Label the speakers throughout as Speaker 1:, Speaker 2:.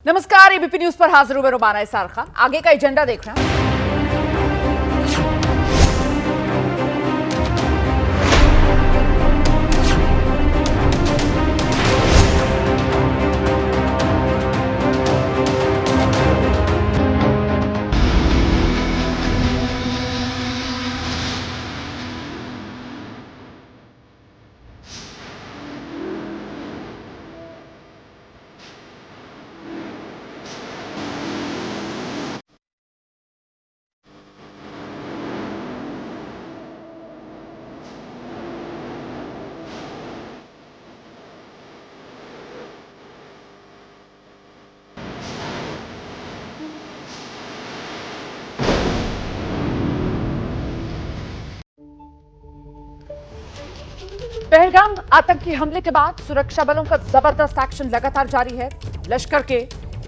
Speaker 1: नमस्कार, ABP news पर हाजिर हूं मैं रुमाना इसार खान। आगे का एजेंडा देख रहे हैं। पहलगाम आतंकी हमले के बाद सुरक्षा बलों का जबरदस्त एक्शन लगातार जारी है। लश्कर के,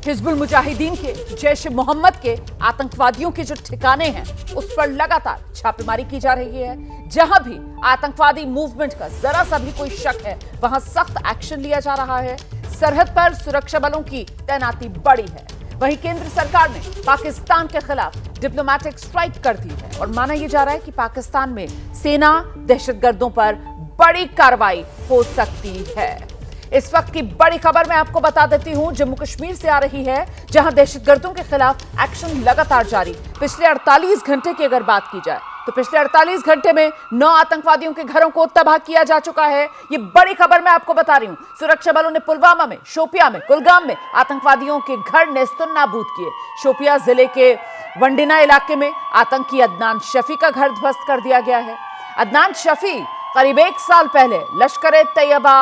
Speaker 1: हिजबुल मुजाहिदीन के, जैश ए मोहम्मद के आतंकवादियों के जो ठिकाने हैं उस पर लगातार छापेमारी की जा रही है। जहां भी आतंकवादी मूवमेंट का जरा सा भी कोई शक है वहां सख्त एक्शन लिया जा रहा है। सरहद पर सुरक्षा बलों की तैनाती बढ़ी है। वहीं केंद्र सरकार ने पाकिस्तान के खिलाफ डिप्लोमेटिक स्ट्राइक कर दी है और माना यह जा रहा है कि पाकिस्तान में सेना दहशतगर्दों पर बड़ी कार्रवाई हो सकती है। इस वक्त की बड़ी खबर मैं आपको बता देती हूं, जम्मू कश्मीर से आ रही है, जहां दहशतगर्दों के खिलाफ एक्शन लगातार जारी। पिछले 48 घंटे की अगर बात की जाए तो पिछले 48 घंटे में 9 आतंकवादियों के घरों को तबाह किया जा चुका है। ये बड़ी खबर मैं आपको बता रही हूं। सुरक्षा बलों ने पुलवामा में, शोपियां में, कुलगाम में आतंकवादियों के घर नेस्तनाबूद किए। शोपियां जिले के वंडिना इलाके में आतंकी अदनान शफी का घर ध्वस्त कर दिया गया है। अदनान शफी करीब 1 साल पहले लश्कर-ए-तैयबा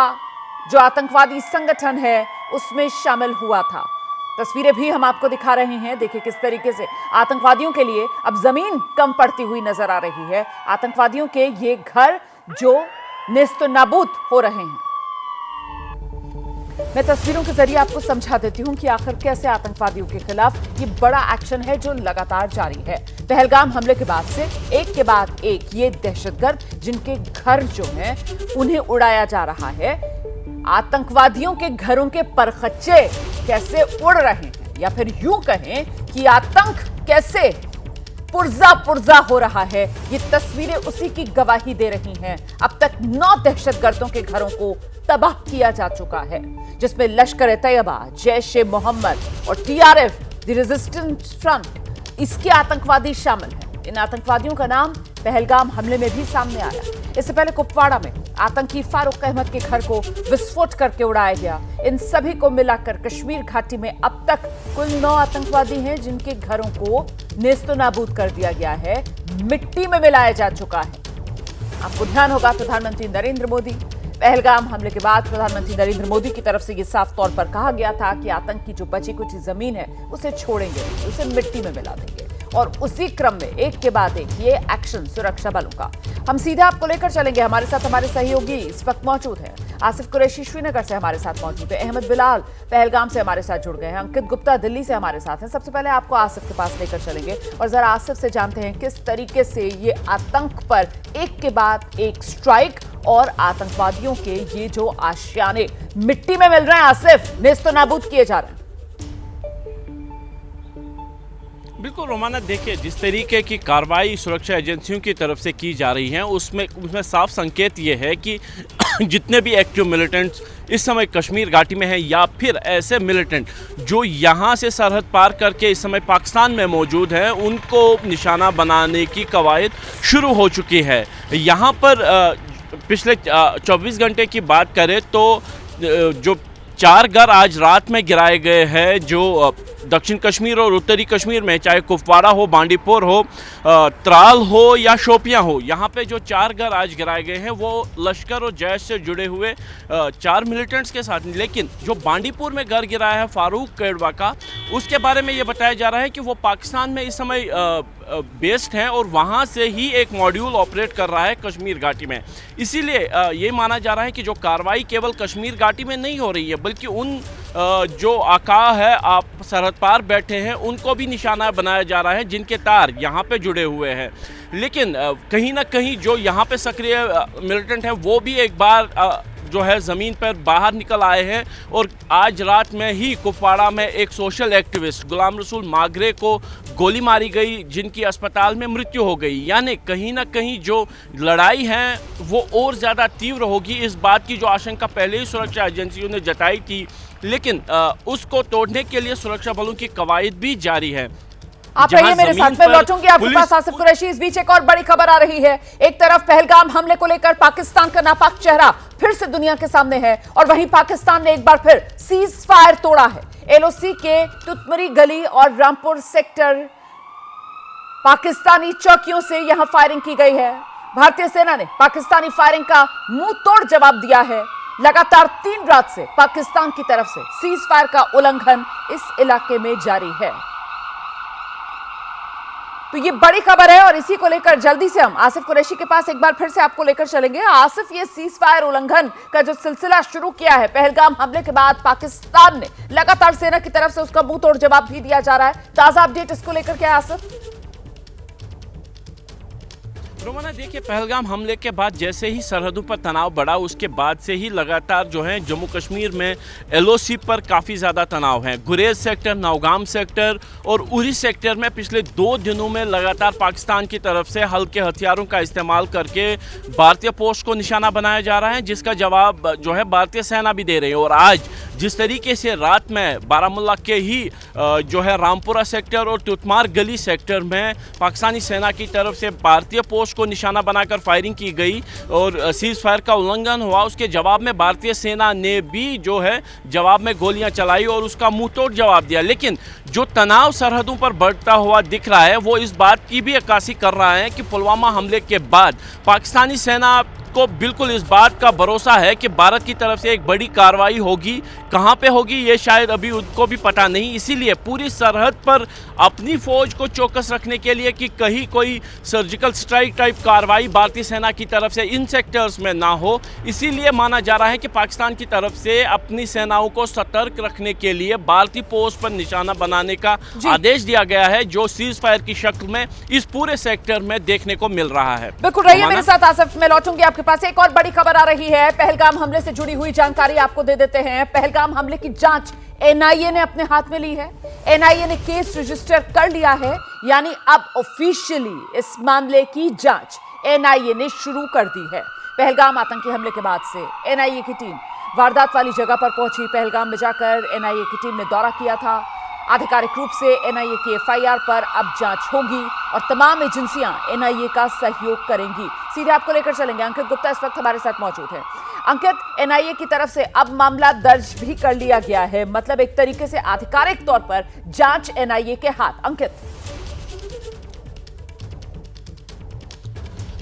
Speaker 1: जो आतंकवादी संगठन है उसमें शामिल हुआ था। तस्वीरें भी हम आपको दिखा रहे हैं। देखिए किस तरीके से आतंकवादियों के लिए अब जमीन कम पड़ती हुई नजर आ रही है। आतंकवादियों के ये घर जो नेस्तनाबूद हो रहे हैं। मैं तस्वीरों के जरिए आपको समझा देती हूं कि आखिर कैसे आतंकवादियों के खिलाफ ये बड़ा एक्शन है जो लगातार जारी है। पहलगाम हमले के बाद से एक के बाद एक ये दहशतगर्द जिनके घर जो हैं उन्हें उड़ाया जा रहा है। आतंकवादियों के घरों के परखच्चे कैसे उड़ रहे हैं, या फिर यूं कहें कि आतंक कैसे पुर्जा पुर्जा हो रहा है, ये तस्वीरें उसी की गवाही दे रही हैं। अब तक 9 दहशतगर्दों के घरों को तबाह किया जा चुका है, जिसमें लश्कर-ए-तैयबा, जैश ए मोहम्मद और टीआरएफ द रेजिस्टेंस फ्रंट इसके आतंकवादी शामिल हैं। इन आतंकवादियों का नाम पहलगाम हमले में भी सामने आया। इससे पहले कुपवाड़ा में आतंकी फारूक अहमद के घर को विस्फोट करके उड़ाया गया। इन सभी को मिलाकर कश्मीर घाटी में अब तक कुल 9 आतंकवादी हैं जिनके घरों को नेस्तनाबूद कर दिया गया है, मिट्टी में मिलाया जा चुका है। आपको ध्यान होगा प्रधानमंत्री नरेंद्र मोदी, पहलगाम हमले के बाद प्रधानमंत्री नरेंद्र मोदी की तरफ से यह साफ तौर पर कहा गया था कि आतंक की जो बची कुछ जमीन है उसे छोड़ेंगे, उसे मिट्टी में मिला देंगे। और उसी क्रम में एक के बाद एक ये एक्शन सुरक्षा बलों का। हम सीधे आपको लेकर चलेंगे। हमारे साथ हमारे सहयोगी इस वक्त मौजूद हैं। आसिफ कुरैशी श्रीनगर से हमारे साथ मौजूद है, अहमद बिलाल पहलगाम से हमारे साथ जुड़ गए हैं, अंकित गुप्ता दिल्ली से हमारे साथ हैं। सबसे पहले आपको आसिफ के पास लेकर चलेंगे और जरा आसिफ से जानते हैं किस तरीके से ये आतंक पर एक के बाद एक स्ट्राइक और आतंकवादियों के ये जो आशियाने मिट्टी में मिल रहे हैं, आसिफ नेस्तनाबूद किए जा रहे हैं।
Speaker 2: बिल्कुल रोमाना, देखिए जिस तरीके की कार्रवाई सुरक्षा एजेंसियों की तरफ से की जा रही है उसमें साफ संकेत ये है कि जितने भी एक्टिव मिलिटेंट्स इस समय कश्मीर घाटी में हैं या फिर ऐसे मिलिटेंट जो यहाँ से सरहद पार करके इस समय पाकिस्तान में मौजूद हैं, उनको निशाना बनाने की कवायद शुरू हो चुकी है। यहाँ पर पिछले 24 घंटे की बात करें तो जो 4 घर आज रात में गिराए गए हैं, जो दक्षिण कश्मीर और उत्तरी कश्मीर में, चाहे कुपवाड़ा हो, बांडीपुर हो, त्राल हो या शोपियां हो, यहाँ पे जो 4 घर आज गिराए गए हैं वो लश्कर और जैश से जुड़े हुए 4 मिलिटेंट्स के साथ। लेकिन जो बांडीपुर में घर गिराया है फारूक कैडवा का, उसके बारे में ये बताया जा रहा है कि वो पाकिस्तान में इस समय बेस्ड हैं और वहाँ से ही एक मॉड्यूल ऑपरेट कर रहा है कश्मीर घाटी में। इसीलिए ये माना जा रहा है कि जो कार्रवाई केवल कश्मीर घाटी में नहीं हो रही है बल्कि उन जो आका है आप सरहद पार बैठे हैं उनको भी निशाना बनाया जा रहा है जिनके तार यहाँ पे जुड़े हुए हैं। लेकिन कहीं ना कहीं जो यहाँ पे सक्रिय मिलिटेंट हैं वो भी एक बार जो है ज़मीन पर बाहर निकल आए हैं। और आज रात में ही कुपवाड़ा में एक सोशल एक्टिविस्ट गुलाम रसूल मागरे को गोली मारी गई, जिनकी अस्पताल में मृत्यु हो गई। यानी कहीं ना कहीं जो लड़ाई है वो और ज़्यादा तीव्र होगी, इस बात की जो आशंका पहले ही सुरक्षा एजेंसियों ने जताई थी। लेकिन उसको तोड़ने के लिए सुरक्षा बलों की कवायद भी जारी है।
Speaker 1: आप रहिए मेरे साथ, मैं लौटूंगी आपके पास आसिफ कुरैशी। इस बीच एक और बड़ी खबर आ रही है। एक तरफ पहलगाम हमले को लेकर पाकिस्तान का नापाक चेहरा फिर से दुनिया के सामने है, और वहीं पाकिस्तान ने एक बार फिर सीज फायर तोड़ा है। एलओसी के तुतमरी गली और रामपुर सेक्टर पाकिस्तानी चौकियों से यहां फायरिंग की गई है। भारतीय सेना ने पाकिस्तानी फायरिंग का मुंह तोड़ जवाब दिया है। लगातार 3 रात से पाकिस्तान की तरफ से सीज फायर का उल्लंघन इस इलाके में जारी है। तो ये बड़ी खबर है, और इसी को लेकर जल्दी से हम आसिफ कुरैशी के पास एक बार फिर से आपको लेकर चलेंगे। आसिफ, ये सीज फायर उल्लंघन का जो सिलसिला शुरू किया है पहलगाम हमले के बाद, पाकिस्तान ने लगातार सेना की तरफ से उसका मुंह तोड़ जवाब भी दिया जा रहा है। ताजा अपडेट इसको लेकर क्या है आसिफ?
Speaker 2: रोमाना, देखिए, पहलगाम हमले के बाद जैसे ही सरहदों पर तनाव बढ़ा, उसके बाद से ही लगातार जो है जम्मू कश्मीर में एलओसी पर काफ़ी ज़्यादा तनाव है। गुरेज सेक्टर, नौगाम सेक्टर और उरी सेक्टर में पिछले 2 दिनों में लगातार पाकिस्तान की तरफ से हल्के हथियारों का इस्तेमाल करके भारतीय पोस्ट को निशाना बनाया जा रहा है, जिसका जवाब जो है भारतीय सेना भी दे रही है। और आज जिस तरीके से रात में बारामुल्ला के ही जो है रामपुरा सेक्टर और तुतमार गली सेक्टर में पाकिस्तानी सेना की तरफ से भारतीय पोस्ट को निशाना बनाकर फायरिंग की गई और सीज फायर का उल्लंघन हुआ, उसके जवाब में भारतीय सेना ने भी जो है जवाब में गोलियां चलाई और उसका मुंह तोड़ जवाब दिया। लेकिन जो तनाव सरहदों पर बढ़ता हुआ दिख रहा है वो इस बात की भी अक्कासी कर रहा है कि पुलवामा हमले के बाद पाकिस्तानी सेना को बिल्कुल इस बात का भरोसा है कि भारत की तरफ से एक बड़ी कार्रवाई होगी। कहां पे होगी ये शायद अभी उनको भी पता नहीं, इसीलिए पूरी सरहद पर अपनी फौज को चौकस रखने के लिए कि कहीं कोई सर्जिकल स्ट्राइक टाइप कार्रवाई भारतीय सेना की तरफ से इन सेक्टर्स में ना हो, इसीलिए माना जा रहा है कि पाकिस्तान की तरफ से अपनी सेनाओं को सतर्क रखने के लिए भारतीय पोस्ट पर निशाना बनाने का आदेश दिया गया है, जो सीज फायर की शक्ल में इस पूरे सेक्टर में देखने को मिल रहा है।
Speaker 1: बिल्कुल, रहिए मेरे साथ आसिफ, मैं लौटूंगी आपके पास। एक और बड़ी खबर आ रही है, पहलगाम हमले से जुड़ी हुई जानकारी आपको दे देते हैं। पहलगाम हमले की जांच एनआईए ने अपने हाथ में ली है। एनआईए ने केस रजिस्टर कर लिया है, यानी अब ऑफिशियली इस मामले की जांच एनआईए ने शुरू कर दी है। पहलगाम आतंकी हमले के बाद से एनआईए की टीम वारदात वाली जगह पर पहुंची। पहलगाम में जाकर एनआईए की टीम ने दौरा किया था। आधिकारिक रूप से एनआईए की एफआईआर पर अब जांच होगी और तमाम एजेंसियां एनआईए का सहयोग करेंगी। सीधे आपको लेकर चलेंगे, अंकित गुप्ता इस वक्त हमारे साथ मौजूद हैं। अंकित, एनआईए की तरफ से अब मामला दर्ज भी कर लिया गया है, मतलब एक तरीके से आधिकारिक तौर पर जांच एनआईए के हाथ। अंकित,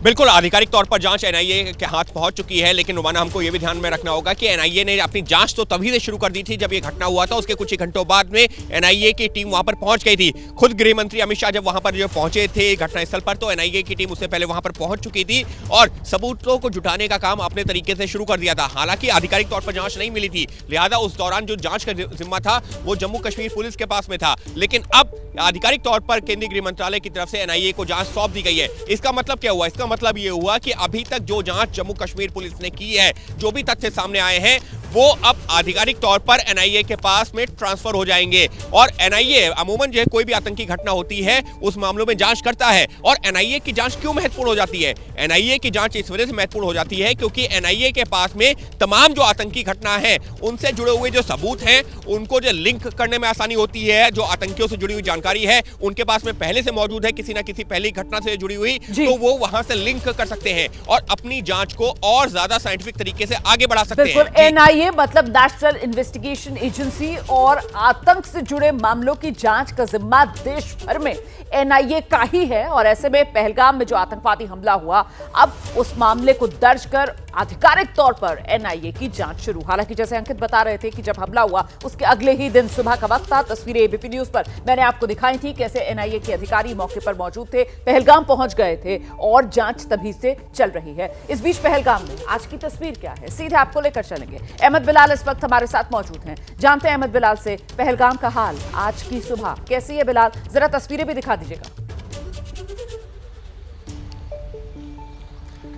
Speaker 3: बिल्कुल आधिकारिक तौर पर जांच एनआईए के हाथ पहुंच चुकी है, लेकिन रोमाना हमको यह भी ध्यान में रखना होगा कि एनआईए ने अपनी जांच तो तभी से शुरू कर दी थी जब ये घटना हुआ था। उसके कुछ ही घंटों बाद में एनआईए की टीम वहां पर पहुंच गई थी। खुद गृह मंत्री अमित शाह जब वहां पर जो पहुंचे थे घटनास्थल पर, तो एनआईए की टीम उससे पहले वहां पर पहुंच चुकी थी और सबूतों को जुटाने का काम अपने तरीके से शुरू कर दिया था। हालांकि आधिकारिक तौर पर जांच नहीं मिली थी, लिहाजा उस दौरान जो जांच का जिम्मा था वो जम्मू कश्मीर पुलिस के पास में था। लेकिन अब आधिकारिक तौर पर केंद्रीय गृह मंत्रालय की तरफ से एनआईए को जांच सौंप दी गई है। इसका मतलब क्या हुआ? इसका मतलब ये हुआ कि अभी तक जो जांच जम्मू कश्मीर पुलिस ने की है, जो भी तथ्य सामने आए हैं, वो अब आधिकारिक तौर पर एनआईए के पास में ट्रांसफर हो जाएंगे। और एनआईए अमूमन जो है कोई भी आतंकी घटना होती है उस मामलों में जांच करता है। और एनआईए की जांच क्यों महत्वपूर्ण हो जाती है? एनआईए की जांच इस वजह से महत्वपूर्ण हो जाती है क्योंकि एनआईए के पास में तमाम जो आतंकी घटना है उनसे जुड़े हुए जो सबूत हैं उनको जो लिंक करने में आसानी होती है। जो आतंकियों से जुड़ी हुई जानकारी है उनके पास में पहले से मौजूद है किसी ना किसी पहली घटना से जुड़ी हुई, तो वो वहां से लिंक कर सकते हैं और अपनी जांच को और ज्यादा साइंटिफिक तरीके से आगे बढ़ा सकते हैं।
Speaker 1: एनआईए मतलब नेशनल इन्वेस्टिगेशन एजेंसी, और आतंक से जुड़े मामलों की जांच का जिम्मा देश भर में एनआईए का ही है। और ऐसे में पहलगाम में जो आतंकवादी हमला हुआ, अब उस मामले को दर्ज कर आधिकारिक तौर पर एनआईए की जांच शुरू। हालांकि जैसे अंकित बता रहे थे कि जब हमला हुआ उसके अगले ही दिन सुबह का वक्त था। तस्वीरें एबीपी न्यूज पर मैंने आपको दिखाई थी कैसे एनआईए के अधिकारी मौके पर मौजूद थे, पहलगाम पहुंच गए थे और जांच तभी से चल रही है। इस बीच पहलगाम में आज की तस्वीर क्या है, सीधे आपको लेकर चलेंगे। अहमद बिलाल इस वक्त हमारे साथ मौजूद हैं, जानते हैं अहमद बिलाल से पहलगाम का हाल आज की सुबह कैसी है। बिलाल, जरा तस्वीरें भी दिखा दीजिएगा।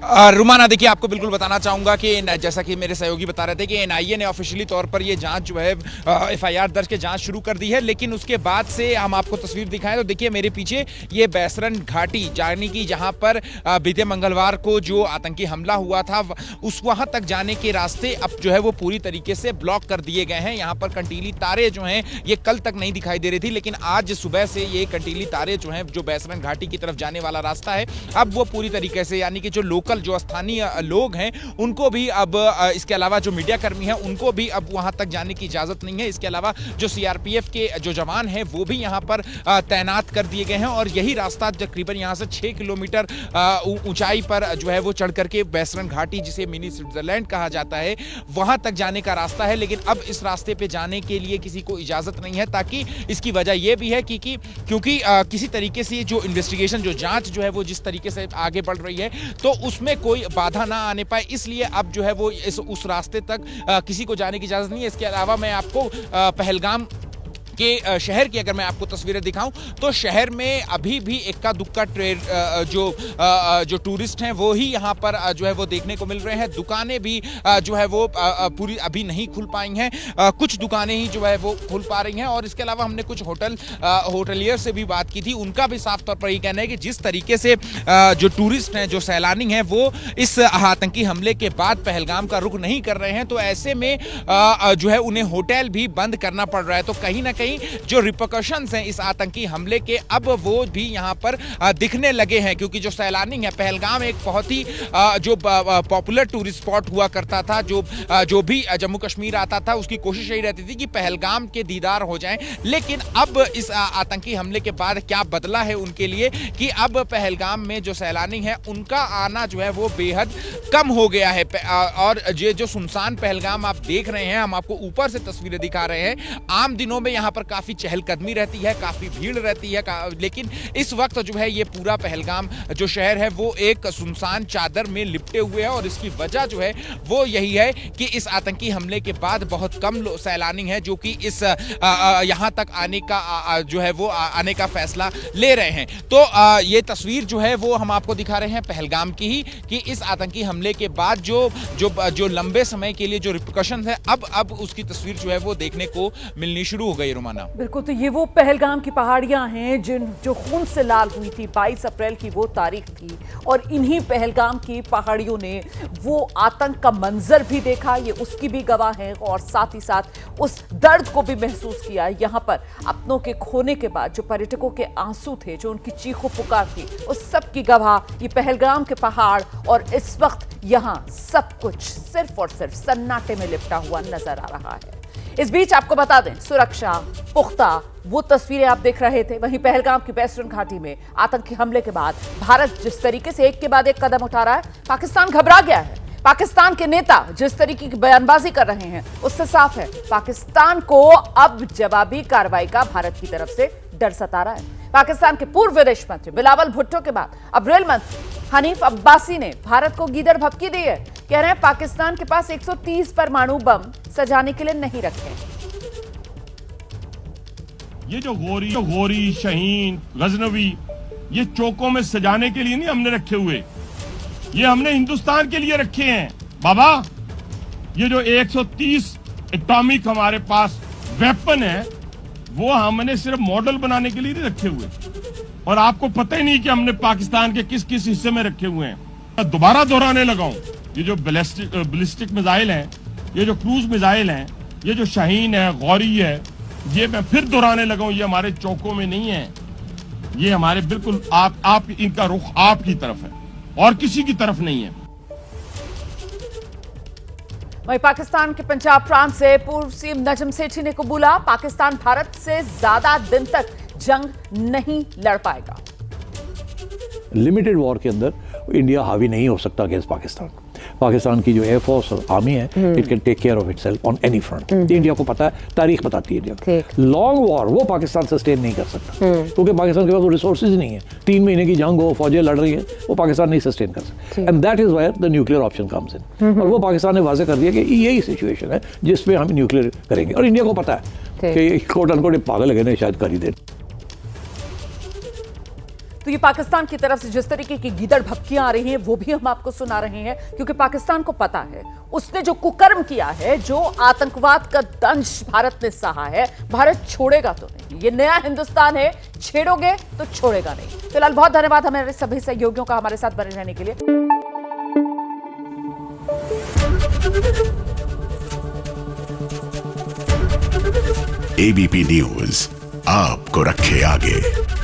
Speaker 4: रुमाना, देखिए आपको बिल्कुल बताना चाहूँगा कि जैसा कि मेरे सहयोगी बता रहे थे कि एनआईए ने ऑफिशियली तौर पर ये जांच जो है एफआईआर दर्ज के जांच शुरू कर दी है, लेकिन उसके बाद से हम आपको तस्वीर दिखाएं तो देखिए मेरे पीछे ये बैसरन घाटी यानी कि जहां पर बीते मंगलवार को जो आतंकी हमला हुआ था उस वहां तक जाने के रास्ते अब जो है वो पूरी तरीके से ब्लॉक कर दिए गए हैं। यहाँ पर कंटीली तारे जो हैं ये कल तक नहीं दिखाई दे रही थी, लेकिन आज सुबह से ये कंटीली तारे जो हैं जो बैसरन घाटी की तरफ जाने वाला रास्ता है अब वो पूरी तरीके से यानी कि जो लोकल जो स्थानीय लोग हैं उनको भी अब इसके अलावा जो मीडिया कर्मी हैं उनको भी अब वहां तक जाने की इजाजत नहीं है। इसके अलावा जो सीआरपीएफ के जो जवान हैं वो भी यहां पर तैनात कर दिए गए हैं और यही रास्ता तकरीबन यहां से 6 किलोमीटर ऊंचाई पर जो है वो चढ़ करके बैसरन घाटी जिसे मिनी स्विट्जरलैंड कहा जाता है वहां तक जाने का रास्ता है, लेकिन अब इस रास्ते पे जाने के लिए किसी को इजाजत नहीं है। ताकि इसकी वजह यह भी है क्योंकि किसी तरीके से जो इन्वेस्टिगेशन जो जांच जो है वो जिस तरीके से आगे बढ़ रही है तो उसमें कोई बाधा ना आने पाए, इसलिए अब जो है वो उस रास्ते तक किसी को जाने की इजाजत नहीं है। इसके अलावा मैं आपको पहलगाम के शहर की अगर मैं आपको तस्वीरें दिखाऊं तो शहर में अभी भी इक्का दुक्का जो टूरिस्ट हैं वो ही यहाँ पर जो है वो देखने को मिल रहे हैं। दुकानें भी जो है वो पूरी अभी नहीं खुल पाई हैं, कुछ दुकानें ही जो है वो खुल पा रही हैं। और इसके अलावा हमने कुछ होटलियर से भी बात की थी, उनका भी साफ तौर पर यही कहना है कि जिस तरीके से जो टूरिस्ट हैं जो सैलानी हैं वो इस आतंकी हमले के बाद पहलगाम का रुख नहीं कर रहे हैं, तो ऐसे में जो है उन्हें होटल भी बंद करना पड़ रहा है। तो कहीं ना कहीं जो रिपरकशंस हैं इस आतंकी हमले के अब वो भी यहां पर दिखने लगे हैं, क्योंकि जो सैलानी है पहलगाम एक बहुत ही जो पॉपुलर टूरिस्ट स्पॉट हुआ करता था, जो भी जम्मू कश्मीर आता था उसकी कोशिश यही रहती थी कि पहलगाम के दीदार हो जाएं। लेकिन अब इस आतंकी हमले के बाद क्या बदला है उनके लिए कि अब पहलगाम में जो सैलानी है उनका आना जो है वो बेहद कम हो गया है। और ये जो सुनसान पहलगाम आप देख रहे हैं, हम आपको ऊपर से तस्वीरें दिखा रहे हैं, आम दिनों में यहाँ पर काफी चहलकदमी रहती है, काफी भीड़ रहती है, लेकिन इस वक्त जो है ये पूरा पहलगाम जो शहर है वो एक सुनसान चादर में लिपटे हुए है। और इसकी वजह जो है वो यही है कि इस आतंकी हमले के बाद बहुत कम सैलानी हैं जो कि इस यहाँ तक आने का जो है वो आने का फैसला ले रहे हैं। तो ये तस्वीर जो है वो हम आपको दिखा रहे हैं पहलगाम की ही, कि इस आतंकी हमले के बाद जो लंबे समय के लिए जो रिपरकशन है अब उसकी तस्वीर जो है वो देखने को मिलनी शुरू हो गई। रुमाना,
Speaker 1: बिल्कुल, तो ये वो पहलगाम की पहाड़ियां हैं जो खून से लाल हुई थी। 22 अप्रैल की वो तारीख थी और इन्हीं पहलगाम की पहाड़ियों ने वो आतंक का मंजर भी देखा, ये उसकी भी गवाह है, और साथ ही साथ उस दर्द को भी महसूस किया। यहाँ पर अपनों के खोने के बाद जो पर्यटकों के आंसू थे, जो उनकी चीखों पुकार थी, उस सब की गवाह ये पहलगाम के पहाड़। और इस वक्त यहाँ सब कुछ सिर्फ और सिर्फ सन्नाटे में लिपटा हुआ नजर आ रहा है। इस बीच आपको बता दें, सुरक्षा पुख्ता, वो तस्वीरें आप देख रहे थे। वहीं पहलगाम की बैसरन घाटी में आतंकी हमले के बाद भारत जिस तरीके से एक के बाद एक कदम उठा रहा है, पाकिस्तान घबरा गया है। पाकिस्तान के नेता जिस तरीके की बयानबाजी कर रहे हैं उससे साफ है पाकिस्तान को अब जवाबी कार्रवाई का भारत की तरफ से डर सता रहा है। पाकिस्तान के पूर्व विदेश मंत्री बिलावल भुट्टो के बाद अब रेल मंत्री हनीफ अब्बासी ने भारत को गीदड़ भभकी दी है। कह रहे हैं पाकिस्तान के पास 130 परमाणु बम सजाने के लिए नहीं रखे।
Speaker 5: ये जो गोरी शहीन गजनवी ये चौकों में सजाने के लिए नहीं हमने रखे हुए, ये हमने हिंदुस्तान के लिए रखे हैं बाबा। ये जो 130 एटॉमिक हमारे पास वेपन है वो हमने सिर्फ मॉडल बनाने के लिए नहीं रखे हुए, और आपको पता ही नहीं कि हमने पाकिस्तान के किस किस हिस्से में रखे हुए हैं। मैं दोबारा दोहराने लगा हूं, ये जो बैलिस्टिक मिसाइल हैं, ये जो क्रूज मिसाइल हैं, ये जो शाहीन है, गौरी है, ये मैं फिर दोहराने लगा हूं, ये हमारे चौकों में नहीं है, ये हमारे बिल्कुल आप इनका रुख आपकी तरफ है और किसी की तरफ नहीं है।
Speaker 1: वहीं पाकिस्तान के पंजाब प्रांत से पूर्व सीएम नजम सेठी ने कबूला, पाकिस्तान भारत से ज्यादा दिन तक जंग नहीं लड़ पाएगा।
Speaker 6: लिमिटेड वॉर के अंदर इंडिया हावी नहीं हो सकता अगेंस्ट पाकिस्तान। पाकिस्तान की जो एयरफोर्स और आर्मी है it can take care of itself on any front. India को पता है, तारीख बताती है इंडिया। लॉन्ग वॉर वो पाकिस्तान सस्टेन नहीं कर सकता क्योंकि पाकिस्तान के पास वो रिसोर्सेज नहीं है। 3 महीने की जंग हो, फौजें लड़ रही है, वो पाकिस्तान नहीं सस्टेन कर सकता। And that is where the nuclear option comes in. और वो पाकिस्तान ने वाजे कर दिया कि यही सिचुएशन है जिसमें हम न्यूक्लियर करेंगे, और इंडिया को पता है कि कोट अनकोट पागल लगे शायद कर ही दे।
Speaker 1: तो ये पाकिस्तान की तरफ से जिस तरीके की गीदड़ भपकियां आ रही हैं वो भी हम आपको सुना रहे हैं, क्योंकि पाकिस्तान को पता है उसने जो कुकर्म किया है, जो आतंकवाद का दंश भारत ने सहा है, भारत छोड़ेगा तो नहीं। ये नया हिंदुस्तान है, छेड़ोगे तो छोड़ेगा नहीं। फिलहाल बहुत धन्यवाद हमारे सभी सहयोगियों का हमारे साथ बने रहने के लिए।
Speaker 7: एबीपी न्यूज आपको रखे आगे।